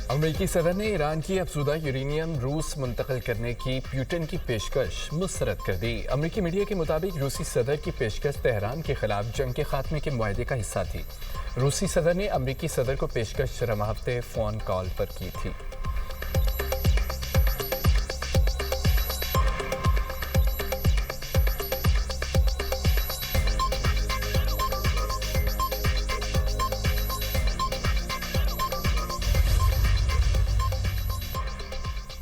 अमरीकी सदर ने ईरान की अफज़ूदा यूरेनियम रूस मुंतकिल करने की प्यूटन की पेशकश मुस्तरद कर दी। अमरीकी मीडिया के मुताबिक रूसी सदर की पेशकश तेहरान के खिलाफ जंग के खात्मे के मुआहदे का हिस्सा थी। रूसी सदर ने अमरीकी सदर को पेशकश रम हफ्ते फ़ोन कॉल पर की थी।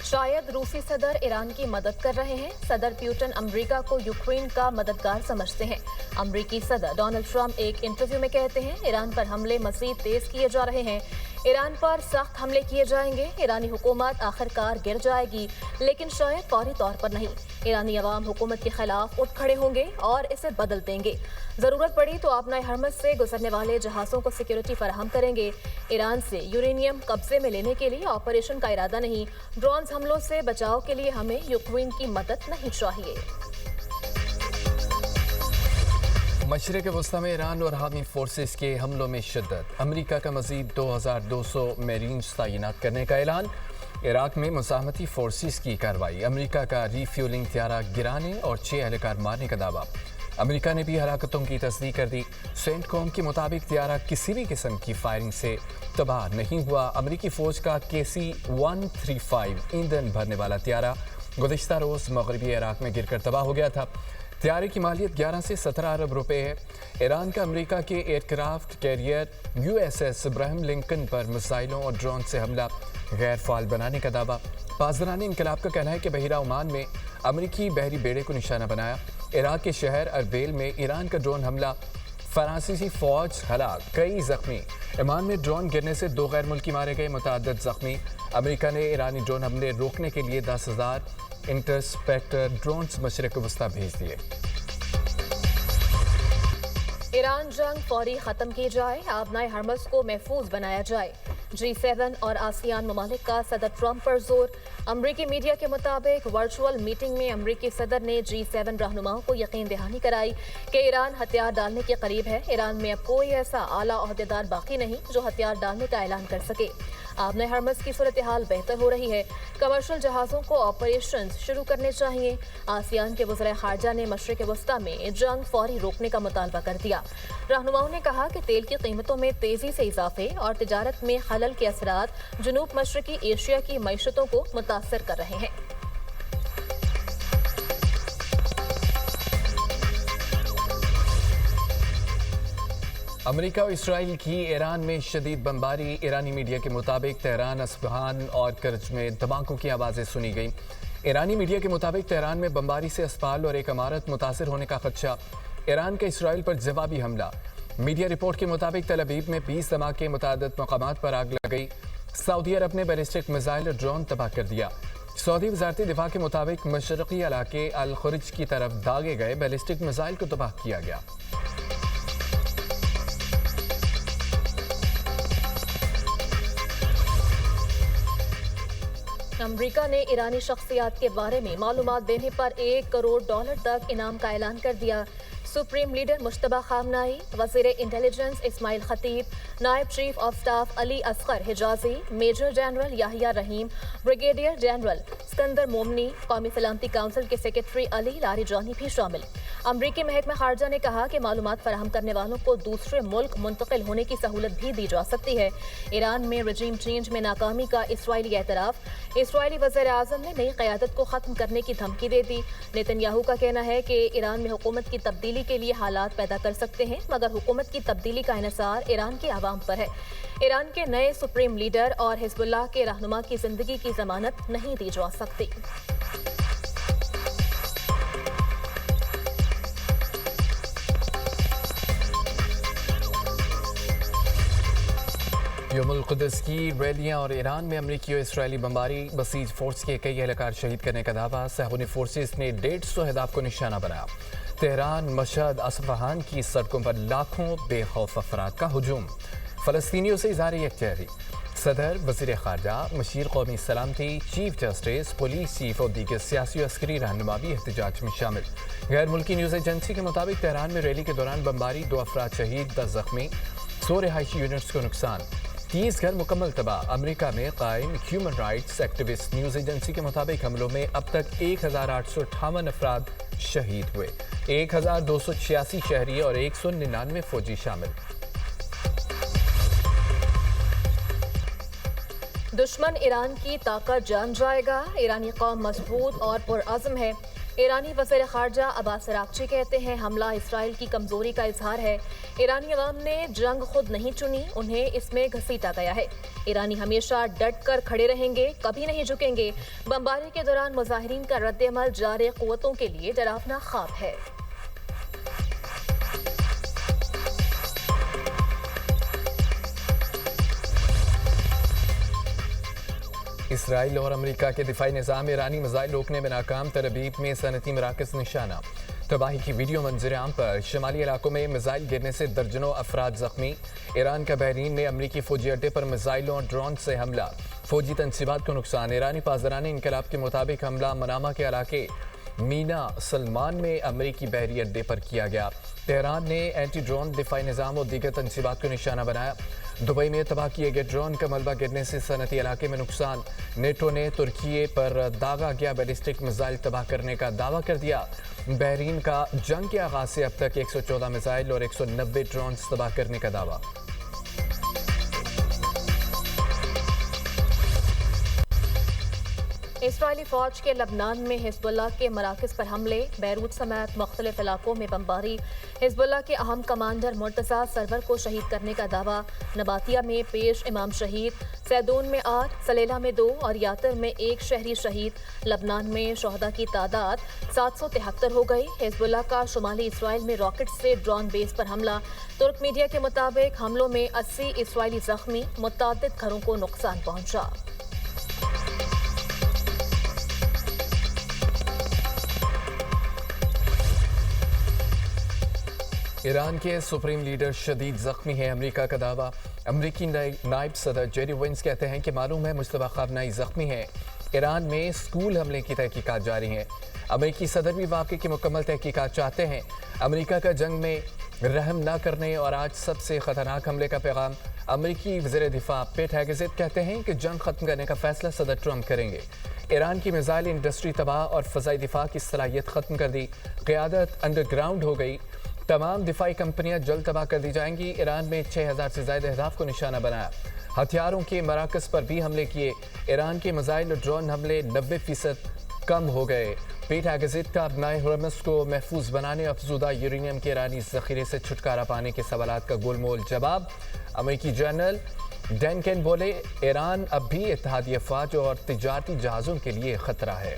शायद रूसी सदर ईरान की मदद कर रहे हैं। सदर प्यूटन अमेरिका को यूक्रेन का मददगार समझते हैं। अमेरिकी सदर डोनाल्ड ट्रंप एक इंटरव्यू में कहते हैं, ईरान पर हमले मज़ीद तेज किए जा रहे हैं। ईरान पर सख्त हमले किए जाएंगे। ईरानी हुकूमत आखिरकार गिर जाएगी, लेकिन शायद फौरी तौर पर नहीं। ईरानी अवाम हुकूमत के खिलाफ उठ खड़े होंगे और इसे बदल देंगे। ज़रूरत पड़ी तो अपना हरमज से गुजरने वाले जहाज़ों को सिक्योरिटी फराहम करेंगे। ईरान से यूरेनियम कब्जे में लेने के लिए ऑपरेशन का इरादा नहीं। ड्रोन हमलों से बचाव के लिए हमें यूक्रेन की मदद नहीं चाहिए। मशरिक़ वस्ती में ईरान और हामी फोर्सेस के हमलों में शिद्दत। अमेरिका का मज़ीद 2200 मेरीन्स तैनात करने का ऐलान। इराक में मुज़ाहमती फोर्सेस की कार्रवाई। अमेरिका का रीफ्यूलिंग त्यारा गिराने और 6 एहलकार मारने का दावा। अमेरिका ने भी हलाकतों की तस्दीक कर दी। सेंटकॉम के मुताबिक त्यारा किसी भी किस्म की फायरिंग से तबाह नहीं हुआ। अमेरिकी फ़ौज का KC-135 ईंधन भरने वाला त्यारा गुज़िश्ता रोज़ मगरबी इराक में गिरकर तबाह हो गया था। त्यारे की मालियत 11 से 17 अरब रुपए है। ईरान का अमेरिका के aircraft carrier USS Ibrahim Lincoln पर मिसाइलों और ड्रोन से हमला गैर फाल बनाने का दावा। पासदारान इनकलाब का कहना है कि बहिरा ओमान में अमेरिकी बहरी बेड़े को निशाना बनाया। इराक के शहर अरबेल में ईरान का ड्रोन हमला, फ्रांसीसी फौज हलाक, कई जख्मी। ओमान में ड्रोन गिरने से 2 गैर मुल्की मारे गए, मुतअद्दिद जख्मी। अमेरिका ने ईरानी ड्रोन हमले रोकने के लिए 10,000 इंटरस्पेक्टर ड्रोन्स मशरिक़ वस्ती भेज दिए। ईरान जंग फौरी खत्म की जाए, आबनाए हरमज को महफूज बनाया जाए। G7 और आसियान ममालिक का सदर ट्रंप पर जोर। अमरीकी मीडिया के मुताबिक वर्चुअल मीटिंग में अमरीकी सदर ने G7 रहनुमाओं को यकीन दहानी कराई कि ईरान हथियार डालने के करीब है। ईरान में अब कोई ऐसा आला ओहदेदार बाकी नहीं जो हथियार डालने का ऐलान कर सके। आबने हरमज की सूरत हाल बेहतर हो रही है। कमर्शियल जहाज़ों को ऑपरेशन शुरू करने चाहिए। आसियान के वज़ीर ख़ारजा ने मशरिक़ वस्ती में जंग फौरी रोकने का मुतालबा कर दिया। रहनुमाओं ने कहा कि तेल की कीमतों में तेज़ी से इजाफे और तिजारत में खलल के असरात जनूब मशरक़ी एशिया की मईशतों को मुतासर कर रहे हैं। अमेरिका और इसराइल की ईरान में शदीद बमबारी। ईरानी मीडिया के मुताबिक तेहरान, अस्फहान और करज में धमाकों की आवाज़ें सुनी गई। ईरानी मीडिया के मुताबिक तेहरान में बमबारी से अस्पताल और एक इमारत मुतासर होने का खदशा। ईरान का इसराइल पर जवाबी हमला। मीडिया रिपोर्ट के मुताबिक तल अवीव में 20 धमाके, मुतादिद मकामात पर आग लग गई। सऊदी अरब ने बैलिस्टिक मिसाइल और ड्रोन तबाह कर दिया। सऊदी वजारत दिफा के मुताबिक मशरक़ी इलाके अल खुरिज की तरफ दागे गए बैलिस्टिक मिसाइल को तबाह किया गया। अमरीका ने ईरानी शख्सियात के बारे में मालूमात देने पर $1 करोड़ तक इनाम का ऐलान कर दिया। सुप्रीम लीडर मुश्तबा खामनाई, वज़ीर इंटेलिजेंस इस्माइल खतीब, नायब chief of staff Ali Asghar Hijazi, major general Yahya Rahim, brigadier general Sikandar Momeni, कौमी सलामती काउंसिल के सेक्रेटरी अली लारीजानी भी शामिल। अमरीकी महकमा खारजा ने कहा कि मालूमात फराहम करने वालों को दूसरे मुल्क मुंतकिल होने की सहूलत भी दी जा सकती है। ईरान में रजीम चेंज में नाकामी का इसराइली एतराफ़। इसराइली वज़ीर आज़म ने नई क़यादत को ख़त्म करने की धमकी दे दी। नेतन्याहू का कहना है कि ईरान में हुकूमत की तब्दीली के लिए हालात पैदा कर सकते हैं, मगर हुकूमत की तब्दीली का इन्हिसार ईरान के अवाम पर है। ईरान के नए सुप्रीम लीडर और हिज़्बुल्लाह के रहनुमा की जिंदगी की जमानत नहीं दी जा सकती। यौमुल क़ुद्स की रैलियाँ और ईरान में अमरीकी और इसराइली बमबारी। बसीज फोर्स के कई एहलकार शहीद करने का दावा। सहूनी फोर्सेस ने 150 अहदाफ को निशाना बनाया। तेहरान, मशहद, अस्फहान की सड़कों पर लाखों बेखौफ अफराद का हुजूम। फ़लस्तीनियों से इज़हार यकजहती। सदर, वज़ीर ख़ारजा, मशीर कौमी सलामती, चीफ जस्टिस, पुलिस चीफ और दीगर सियासी और अस्करी रहनुमा भी एहतजाज में शामिल। गैर मुल्की न्यूज़ एजेंसी के मुताबिक तेहरान में रैली के दौरान बमबारी, 2 अफराद शहीद, 10 जख्मी, 100 रिहायशी यूनिट्स को नुकसान। 30 घर मुकम्मल तबाह। अमेरिका में कायम human rights activist news agency के मुताबिक हमलों में अब तक 1858 अफराद शहीद हुए। 1286 शहरी और 199 फौजी शामिल। दुश्मन ईरान की ताकत जान जाएगा। ईरानी कौम मजबूत और पुरअज़्म है। ईरानी वज़ीर ख़ारजा अब्बास अराग़ची कहते हैं हमला इसराइल की कमज़ोरी का इजहार है। ईरानी अवाम ने जंग खुद नहीं चुनी, उन्हें इसमें घसीटा गया है। ईरानी हमेशा डट कर खड़े रहेंगे, कभी नहीं झुकेंगे। बमबारी के दौरान मुज़ाहिरीन का रद्द-ए-अमल जारे क़ुव्वतों के लिए डरावना ख्वाब है। इसराइल और अमेरिका के दिफाई निज़ाम ईरानी मिसाइल रोकने में नाकाम। तरबीब में सनती मराकज़ निशाना। तबाही की वीडियो मंजर आम पर। शमाली इलाकों में मिसाइल गिरने से दर्जनों अफराद जख्मी। ईरान का बहरीन में अमरीकी फौजी अड्डे पर मिसाइलों और ड्रोन से हमला। फौजी तनसीबात को नुकसान। ईरानी पासदारान इनकलाब के मुताबिक हमला मनामा के इलाके मीना सलमान में अमरीकी बहरी अड्डे पर किया गया। तेहरान ने एंटी ड्रोन दिफाई निज़ाम और दीगर तनसीबात को निशाना बनाया। दुबई में तबाह किए गए ड्रोन का मलबा गिरने से सनती इलाके में नुकसान। नेटो ने तुर्की पर दागा गया बैलिस्टिक मिसाइल तबाह करने का दावा कर दिया। बहरीन का जंग के आगाज से अब तक 114 मिसाइल और 190 ड्रोन तबाह करने का दावा। इसराइली फौज के लबनान में हिजबुल्लाह के मराकज़ पर हमले। बैरूत समेत मुख्तलिफ इलाकों में बमबारी। हिजबुल्लाह के अहम कमांडर मुर्तज़ा सरवर को शहीद करने का दावा। नबातिया में पेश इमाम शहीद। सैदून में 8, सलेला में 2 और यातर में 1 शहरी शहीद। लबनान में शहदा की तादाद 773 हो गई। हिजबुल्लाह का शुमाली इसराइल में रॉकेट से ड्रोन बेस पर हमला। तुर्क मीडिया के मुताबिक हमलों में 80 इसराइली जख्मी। मुतअद्दिद घरों को नुकसान पहुंचा। ईरान के सुप्रीम लीडर शदीद जख्मी है, अमेरिका का दावा। अमेरिकी नायब सदर जेरी वेंस कहते हैं कि मालूम है मुश्तबा ख़ामनेई जख्मी है। ईरान में स्कूल हमले की तहकीकात जारी हैं। अमेरिकी सदर भी वाक़े की मुकम्मल तहकीकात चाहते हैं। अमेरिका का जंग में रहम न करने और आज सबसे ख़तरनाक हमले का पैगाम। अमेरिकी वज़ीर दिफा पेट हेगेज़ेट कहते हैं कि जंग ख़त्म करने का फैसला सदर ट्रंप करेंगे। ईरान की मिसाइल इंडस्ट्री तबाह और फ़ज़ाई दिफा की सलाहियत ख़त्म कर दी। क़यादत अंडरग्राउंड हो गई। तमाम दिफाई कंपनियां जल्द तबाह कर दी जाएंगी। ईरान में 6000 से ज़्यादा अहदाफ को निशाना बनाया। हथियारों के मराकज़ पर भी हमले किए। ईरान के मिसाइल और ड्रोन हमले 90% कम हो गए। पेट हेगेज़ेट का अपनाए हुरमस को महफूज बनाने अफजूदा यूरेनियम के ईरानी ज़ख़ीरे से छुटकारा पाने के सवालात का गोलमोल जवाब। अमेरिकी जनरल डैनकेन बोले ईरान अब भी इत्तेहादी अफ़वाज और तिजारती जहाज़ों के लिए ख़तरा है।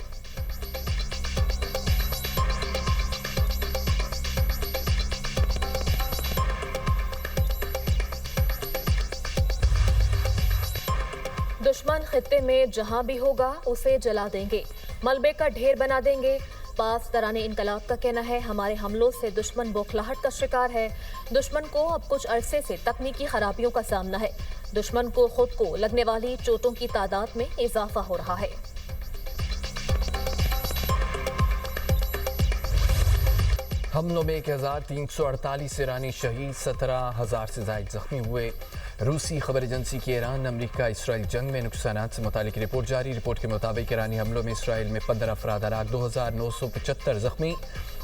दुश्मन खित्ते में जहां भी होगा उसे जला देंगे, मलबे का ढेर बना देंगे। पास दराने इनकलाब का कहना है हमारे हमलों से दुश्मन बौखलाहट का शिकार है। दुश्मन को अब कुछ अरसे से तकनीकी खराबियों का सामना है। दुश्मन को खुद को लगने वाली चोटों की तादाद में इजाफा हो रहा है। हमलों में 1348 ईरानी शहीद, 17,000 से ज़ायद जख्मी हुए। रूसी खबर एजेंसी की ईरान अमेरिका इसराइल जंग में नुकसानात से मुतालिक रिपोर्ट जारी। रिपोर्ट के मुताबिक ईरानी हमलों में इसराइल में 15 अफराद हलाक, 2975 जख्मी।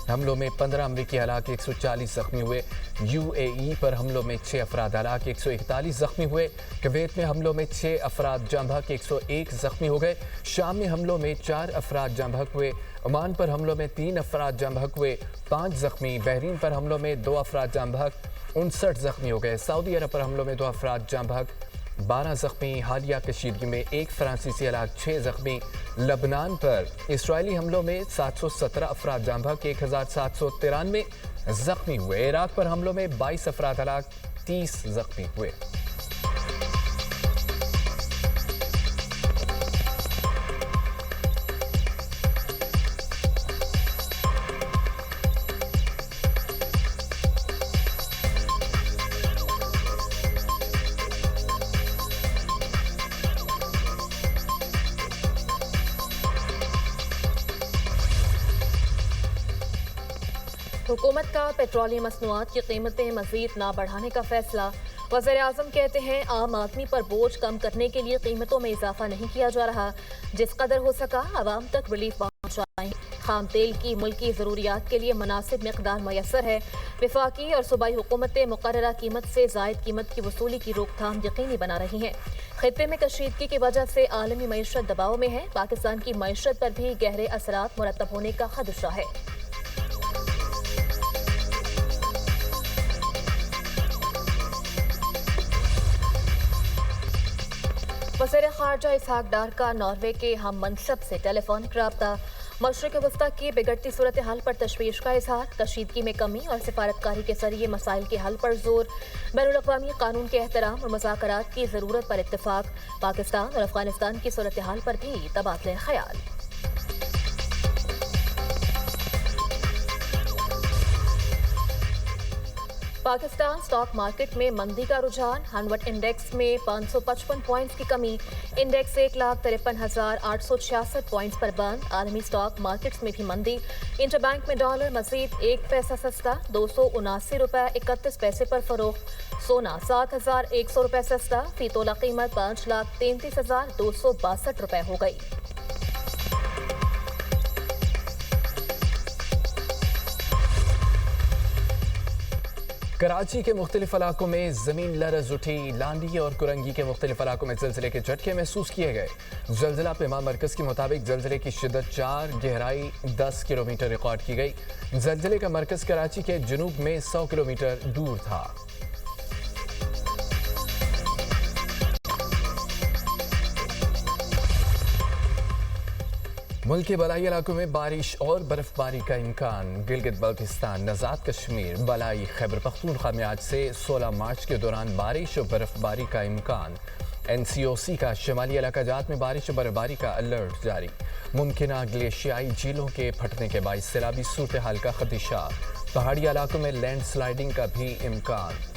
हमलों में 15 अमरीकी हलाक, 140 जख्मी हुए। UAE पर हमलों में 6 अफराद हलाक, 141 जख्मी हुए। कुवैत में हमलों में 6 अफराद जाँ बहक, 101 जख्मी हो गए। शाम में हमलों में 4 अफराद जाँ बहक हुए। ओमान पर हमलों में 3 अफराद जाँ बहक हुए, 5 जख्मी। बहरीन पर हमलों में 2 अफराद जाँ बहक, 59 जख्मी हो गए। सऊदी अरब पर हमलों में 2 अफराद जाँ बहक, 12 जख्मी। हालिया कशीदगी में 1 फ्रांसीसी हलाक, 6 जख्मी। लबनान पर इसराइली हमलों में 717 अफराद जाँ बहक, 1793 जख्मी हुए। इराक पर हमलों में 22 अफराद हलाक, 30 जख्मी हुए। हुकूमत का पेट्रोलियम मसनूआत की कीमतें मजीद ना बढ़ाने का फैसला। वज़ीर आज़म कहते हैं आम आदमी पर बोझ कम करने के लिए कीमतों में इजाफा नहीं किया जा रहा, जिस कदर हो सका आवाम तक रिलीफ पहुँचाएं। खाम तेल की मुल्की ज़रूरियात के लिए मुनासिब मिक़दार मैसर है। वफाकी और सूबाई हुकूमतें मुकर्ररा कीमत से ज़ायद कीमत की वसूली की रोकथाम यकीनी बना रही हैं। खित्ते में कशीदगी की वजह से आलमी मईशत दबाव में है। पाकिस्तान की मईशत पर भी गहरे असरात मुरतब होने का खदशा है। वज़ीर ख़ारजा इसहाक डार का नॉर्वे के हम मनसब से टेलीफोनिक रब्ता। मशरिक़ वस्ता की बिगड़ती सूरत हाल पर तशवीश का इजहार। कशीदगी में कमी और सिफारतकारी के जरिए मसाइल के हल पर जोर। बैनुल-अक़वामी कानून के एहतराम और मुज़ाकरात की ज़रूरत पर इत्तिफ़ाक़। पाकिस्तान और अफ़ग़ानिस्तान की सूरत हाल पर भी तबादले ख़याल। पाकिस्तान स्टॉक मार्केट में मंदी का रुझान। हनवट इंडेक्स में 555 पॉइंट्स की कमी। इंडेक्स 1,53,866 पॉइंट्स पर बंद। आलमी स्टॉक मार्केट्स में भी मंदी। इंटरबैंक में डॉलर मजीद 1 पैसा सस्ता, 279 रुपये 31 पैसे पर फरोख्त। सोना 7,100 रुपये सस्ता, फी तोला कीमत 5,33,262 रुपये हो गई। कराची के मुख्तलिफ इलाकों में ज़मीन लरज़ उठी। लांडी और कुरंगी के मुख्तलिफ इलाकों में ज़लज़ले के झटके महसूस किए गए। ज़लज़ला पेमा मरकज़ के मुताबिक ज़लज़ले की शिद्दत 4, गहराई 10 किलोमीटर रिकॉर्ड की गई। ज़लज़ले का मरकज़ कराची के जनूब में 100 किलोमीटर दूर था। मुल्क के बलाई इलाकों में बारिश और बर्फबारी का इम्कान। गिलगित बल्तिस्तान, नज़ात कश्मीर, बलाई खैबर पख्तूनख्वा में आज से 16 मार्च के दौरान बारिश और बर्फबारी का इम्कान। NCOC का शिमाली इलाकाजात में बारिश और बर्फबारी का अलर्ट जारी। मुमकिन ग्लेशियाई झीलों के फटने के बाइस सैलाबी सूरत हाल का खदशा। पहाड़ी इलाकों में लैंड स्लाइडिंग का भी इम्कान।